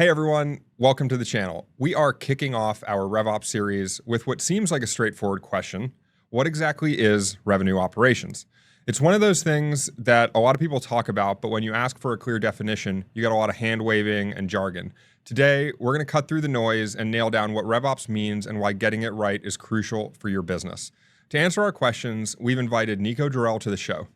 Hey everyone, welcome to the channel. We are kicking off our RevOps series with what seems like a straightforward question. What exactly is revenue operations? It's one of those things that a lot of people talk about, but when you ask for a clear definition, you get a lot of hand waving and jargon. Today, we're going to cut through the noise and nail down what RevOps means and why getting it right is crucial for your business. To answer our questions, we've invited Nico Druelle to the show.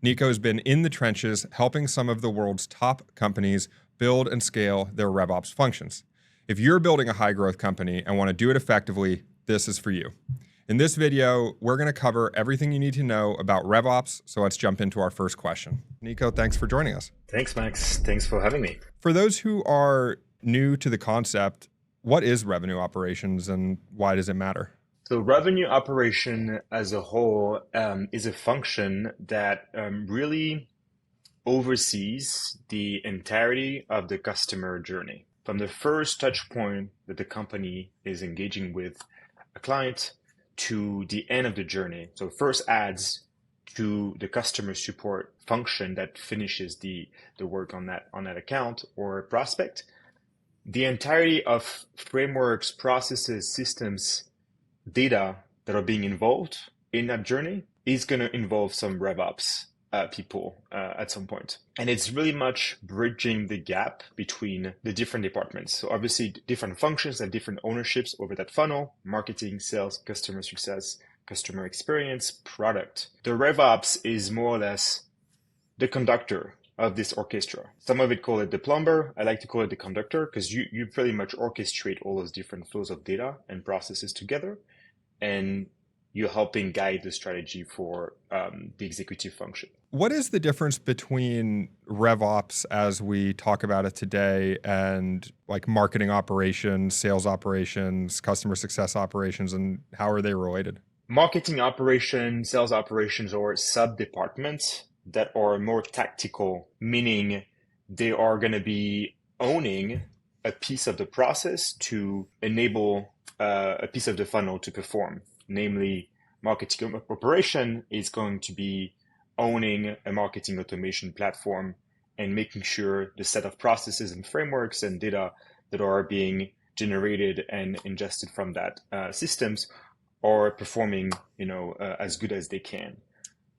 Nico's been in the trenches helping some of the world's top companies build and scale their RevOps functions. If you're building a high-growth company and want to do it effectively, this is for you. In this video, we're going to cover everything you need to know about RevOps, so let's jump into our first question. Nico, thanks for joining us. Thanks, Max. Thanks for having me. For those who are new to the concept, what is revenue operations and why does it matter? So revenue operation as a whole is a function that really oversees the entirety of the customer journey. From the first touch point that the company is engaging with a client to the end of the journey. So first adds to the customer support function that finishes the work on that account or prospect. The entirety of frameworks, processes, systems, data that are being involved in that journey is going to involve some RevOps people at some point. And it's really much bridging the gap between the different departments. So obviously different functions and different ownerships over that funnel: marketing, sales, customer success, customer experience, product. The RevOps is more or less the conductor of this orchestra. Some of it call it the plumber. I like to call it the conductor because you pretty much orchestrate all those different flows of data and processes together, and you're helping guide the strategy for the executive function. What is the difference between RevOps as we talk about it today and like marketing operations, sales operations, customer success operations, and how are they related? Marketing operations, sales operations are sub-departments that are more tactical, meaning they are going to be owning a piece of the process to enable a piece of the funnel to perform. Namely, marketing operation is going to be owning a marketing automation platform and making sure the set of processes and frameworks and data that are being generated and ingested from that systems are performing, as good as they can.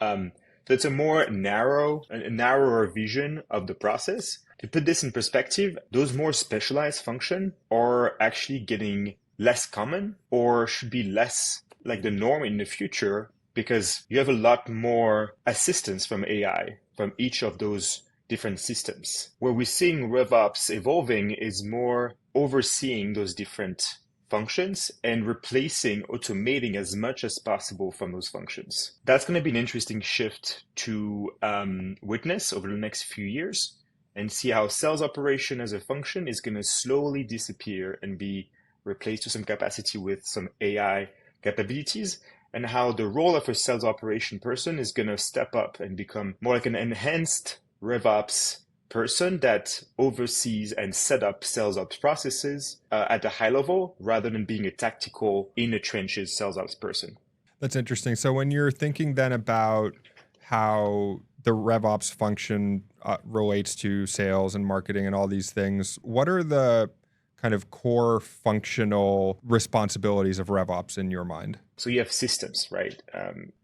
So it's a more narrower vision of the process. To put this in perspective, those more specialized functions are actually getting less common or should be less like the norm in the future, because you have a lot more assistance from AI from each of those different systems. Where we're seeing RevOps evolving is more overseeing those different functions and automating as much as possible from those functions. That's going to be an interesting shift to witness over the next few years and see how sales operation as a function is going to slowly disappear and be replaced to some capacity with some AI capabilities, and how the role of a sales operation person is going to step up and become more like an enhanced RevOps person that oversees and set up sales ops processes at a high level rather than being a tactical in the trenches sales ops person. That's interesting. So when you're thinking then about how the RevOps function relates to sales and marketing and all these things, what are the kind of core functional responsibilities of RevOps in your mind? So you have systems, right?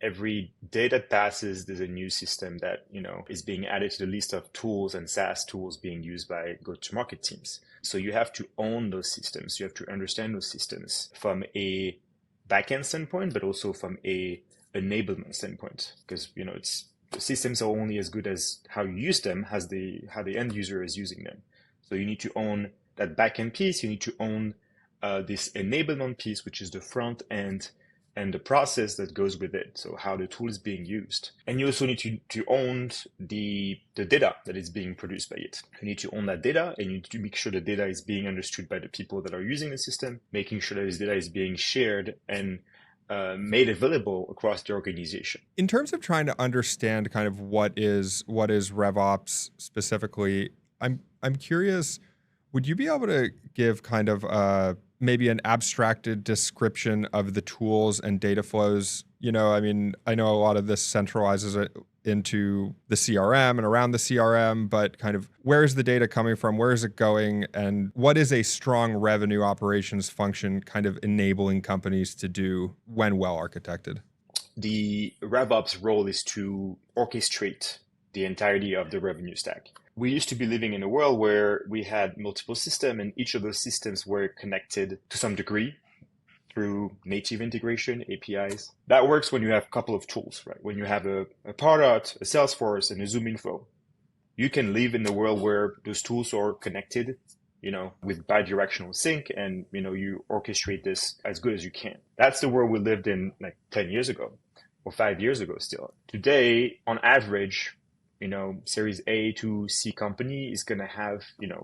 Every day that passes, there's a new system that, is being added to the list of tools and SaaS tools being used by go-to-market teams. So you have to own those systems. You have to understand those systems from a backend standpoint, but also from a enablement standpoint, because, the systems are only as good as how you use them, how the end user is using them. So you need to own that backend piece. You need to own this enablement piece, which is the front end and the process that goes with it. So how the tool is being used. And you also need to own the data that is being produced by it. You need to own that data, and you need to make sure the data is being understood by the people that are using the system, making sure that this data is being shared and made available across the organization. In terms of trying to understand kind of what is RevOps specifically, I'm curious, would you be able to give kind of maybe an abstracted description of the tools and data flows? I know a lot of this centralizes it into the CRM and around the CRM, but kind of where is the data coming from? Where is it going? And what is a strong revenue operations function kind of enabling companies to do when well architected? The RevOps role is to orchestrate the entirety of the revenue stack. We used to be living in a world where we had multiple systems, and each of those systems were connected to some degree through native integration, APIs. That works when you have a couple of tools, right? When you have a Pardot, a Salesforce, and a ZoomInfo. You can live in the world where those tools are connected, with bidirectional sync, and, you orchestrate this as good as you can. That's the world we lived in like 10 years ago or 5 years ago still. Today, on average, Series A to C company is going to have,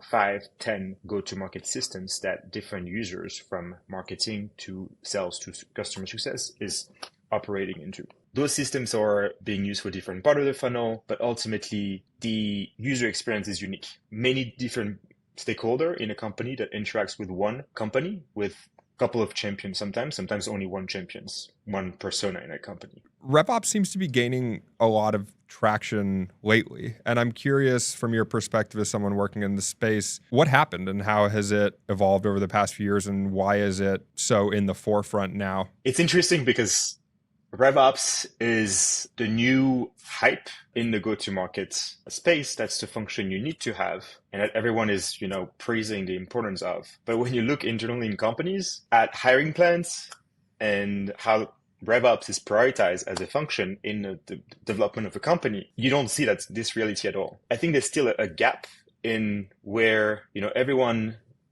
5, 10 go-to-market systems that different users from marketing to sales to customer success is operating into. Those systems are being used for different part of the funnel, but ultimately the user experience is unique. Many different stakeholder in a company that interacts with one company with couple of champions sometimes only one champions, one persona in a company. RevOps seems to be gaining a lot of traction lately. And I'm curious from your perspective as someone working in the space, what happened and how has it evolved over the past few years and why is it so in the forefront now? It's interesting because RevOps is the new hype in the go-to-market space. That's the function you need to have and that everyone is, praising the importance of. But when you look internally in companies at hiring plans and how RevOps is prioritized as a function in the development of a company, you don't see this reality at all. I think there's still a gap in where,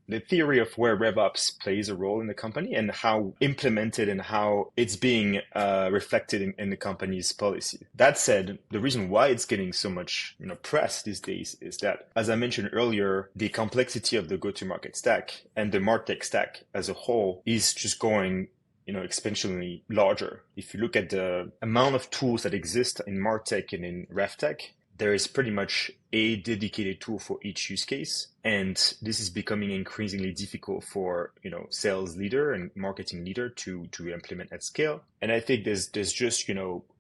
the theory of where RevOps plays a role in the company and how implemented and how it's being reflected in the company's policy. That said, the reason why it's getting so much press these days is that, as I mentioned earlier, the complexity of the go-to-market stack and the MarTech stack as a whole is just going exponentially larger. If you look at the amount of tools that exist in MarTech and in RevTech, there is pretty much a dedicated tool for each use case. And this is becoming increasingly difficult for, sales leader and marketing leader to implement at scale. And I think there's just,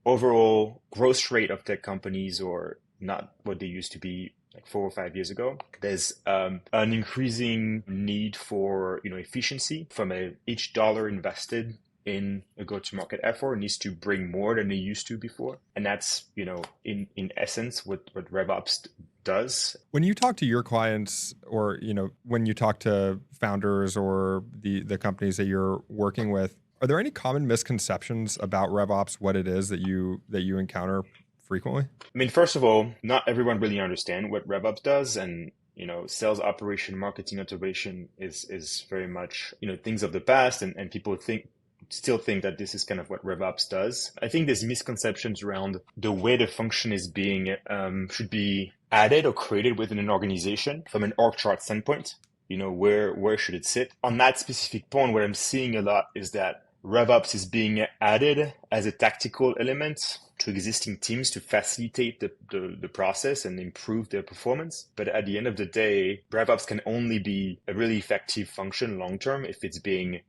overall growth rate of tech companies or not what they used to be like 4 or 5 years ago. There's an increasing need for, efficiency from each dollar invested in a go-to-market effort needs to bring more than they used to before. And that's, in essence, what RevOps does. When you talk to your clients or, when you talk to founders or the companies that you're working with, are there any common misconceptions about RevOps, what it is that you encounter frequently? I mean, first of all, not everyone really understands what RevOps does. And sales operation, marketing automation is very much, things of the past. And people still think that this is kind of what RevOps does. I think there's misconceptions around the way the function is being, should be added or created within an organization from an org chart standpoint. Where should it sit? On that specific point, what I'm seeing a lot is that RevOps is being added as a tactical element to existing teams to facilitate the process and improve their performance. But at the end of the day, RevOps can only be a really effective function long-term if it's being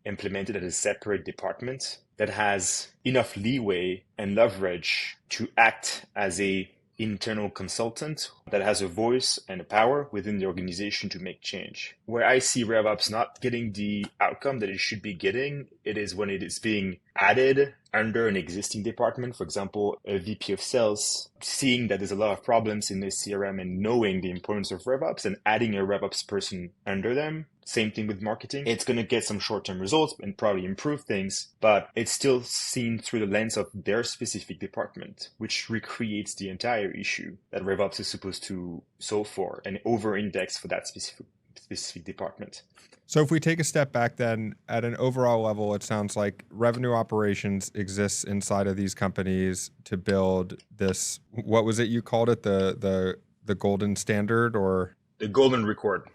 implemented as a separate department that has enough leeway and leverage to act as a internal consultant that has a voice and a power within the organization to make change. Where I see RevOps not getting the outcome that it should be getting, it is when it is being added under an existing department. For example, a VP of sales seeing that there's a lot of problems in the CRM and knowing the importance of RevOps and adding a RevOps person under them. Same thing with marketing. It's going to get some short-term results and probably improve things, but it's still seen through the lens of their specific department, which recreates the entire issue that RevOps is supposed to solve for and over-index for that specific department. So if we take a step back then, at an overall level, it sounds like revenue operations exists inside of these companies to build this, what was it you called it, the golden standard or? The golden record.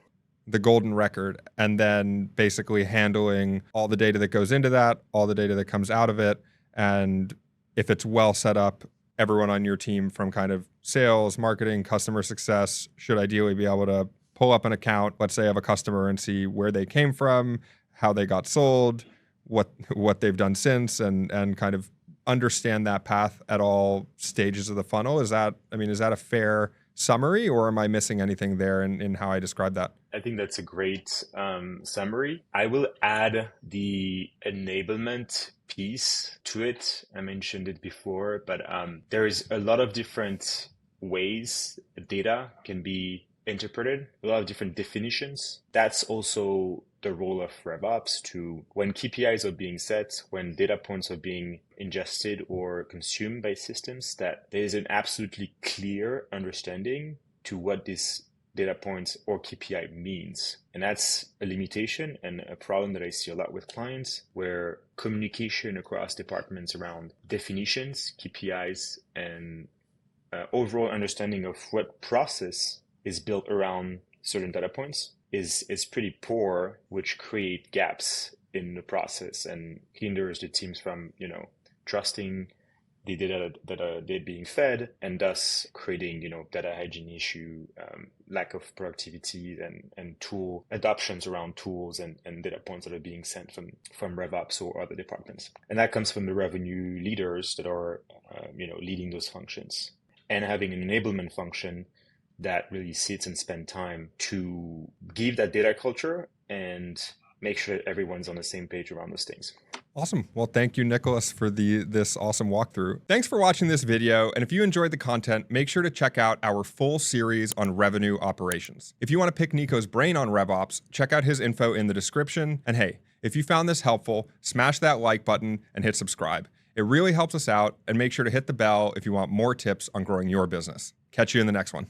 The golden record, and then basically handling all the data that goes into that, all the data that comes out of it. And if it's well set up, everyone on your team from kind of sales, marketing, customer success should ideally be able to pull up an account, let's say of a customer and see where they came from, how they got sold, what they've done since, and kind of understand that path at all stages of the funnel. Is that a fair summary, or am I missing anything there in how I describe that? I think that's a great summary. I will add the enablement piece to it. I mentioned it before, but there is a lot of different ways data can be interpreted, a lot of different definitions. That's also the role of RevOps to, when KPIs are being set, when data points are being ingested or consumed by systems, that there is an absolutely clear understanding to what this data points or KPI means. And that's a limitation and a problem that I see a lot with clients, where communication across departments around definitions, KPIs, and overall understanding of what process is built around certain data points is pretty poor, which create gaps in the process and hinders the teams from, trusting the data that they're being fed, and thus creating, data hygiene issue, lack of productivity and tool adoptions around tools and data points that are being sent from RevOps or other departments. And that comes from the revenue leaders that are, leading those functions, and having an enablement function that really sits and spend time to give that data culture and make sure that everyone's on the same page around those things. Awesome. Well, thank you, Nicholas, for this awesome walkthrough. Thanks for watching this video. And if you enjoyed the content, make sure to check out our full series on revenue operations. If you want to pick Nico's brain on RevOps, check out his info in the description. And hey, if you found this helpful, smash that like button and hit subscribe. It really helps us out, and make sure to hit the bell if you want more tips on growing your business. Catch you in the next one.